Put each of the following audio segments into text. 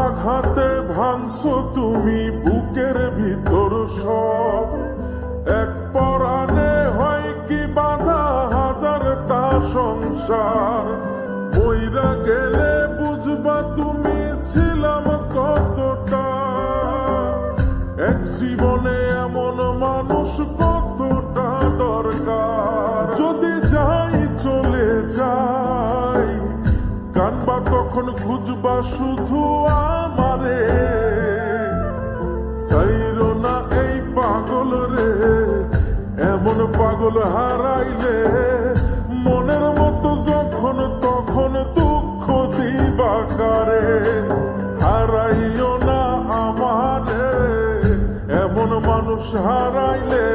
আঘাতে ভাঙছো তুমি বুকের ভিতর সব, এক পরাণে হয় কি বাধা হাজারটা সংসার। মইরা গেলে বুঝবা তুমি ছিলাম কতটা, এক জীবনে এমন মানুষ কতটা দরকার। যদি যাই চলে যাই কানবা তখন খুঁজবা শুধু আমারে, সাইরো না এই পাগল রে, এমন পাগল হারাইলে মনের মতো যখন তখন দুঃখ দিবা কারে। হারাইও না আমারে, এমন মানুষ হারাইলে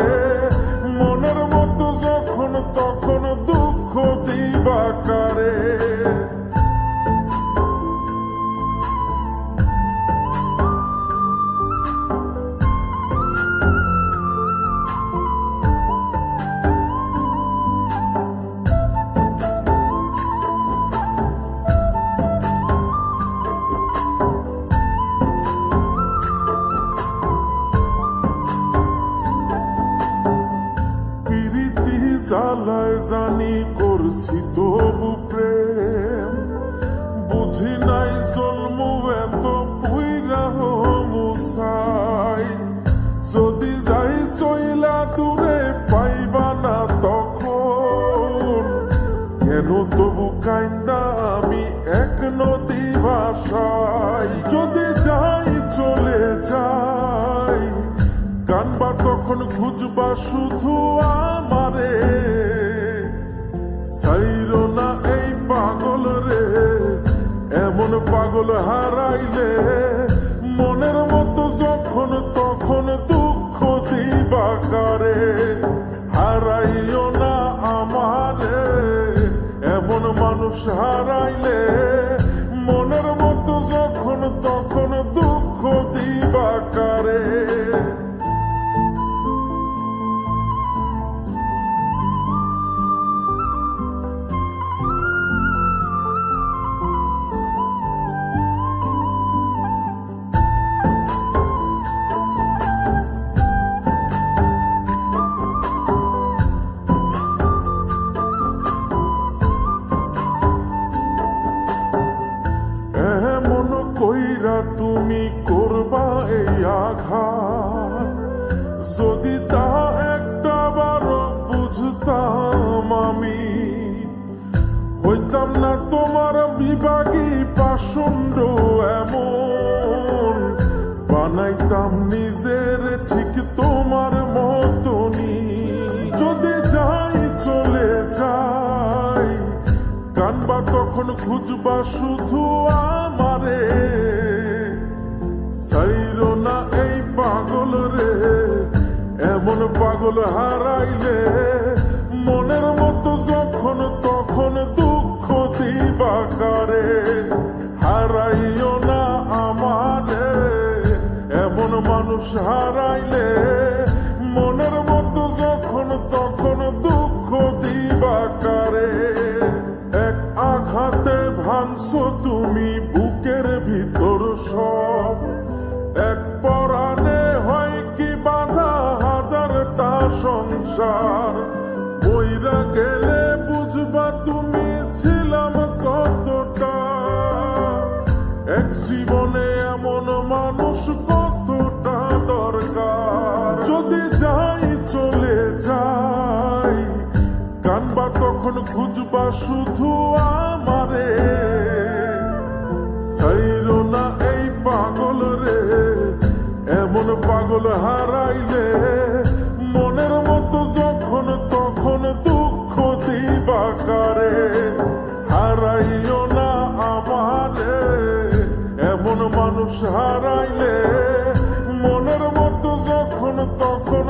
মনের মতো যখন তখন দুঃখ দিবা কারে। জ্বালায় জানি করছি তবু প্রেম, বুঝি নাই জন্ম এত পুইরা মুসাই। যদি যাই চইলা দূরে পাইবা না তখন, কেন তবু কাইন্দা আমি এক নদী ভাষাই। যদি যাই চলে যাই কানবা তখন খুঁজবা শুধু আমারে, সাইরো না এই পাগল রে, এমন পাগল হারাইলে মনের মতো যখন তখন দুঃখ দিবা কারে। হারাইও না আমারে, এমন মানুষ হারাইলে মনের মতো যখন তখন দুঃখ দিবা কারে। এমন কইরা তুমি করবা এই আঘাত, যদি তা একটা বার বুঝতাম আমি, হইতাম না তোমার বিভাগী পাষণ্ড এমন, বানাইতাম নিজের ঠিক তোমার মতনই। যদি যাই চলে যাই কানবা তখন খুঁজবা শুধু আমারে, সাইরো না এই পাগল রে, এমন পাগল হারাইলে মনের মতো যখন তখন দুঃখ দিবা কারে। হারাইও না আমারে, এমন মানুষ হারাইলে মনের মতো যখন তখন দুঃখ দিবা কারে। এক আঘাতে ভাঙছো তুমি বুকের ভিতর সব, এক পরাণে হয় কি বাধা হাজারটা সংসার। মইরা গেলে বুঝবা তুমি ছিলাম কতটা, এক জীবনে এমন মানুষ কতটা দরকার। যদি যাই চলে যাই কানবা তখন খুঁজবা শুধু আমারে, সাইরো না এই পাগল রে, এমন পাগল হারাইলে মনের মতো যখন তখন দুঃখ দিবা কারে। হারাইও না আমারে, এমন মানুষ হারাইলে মনের মতো যখন তখন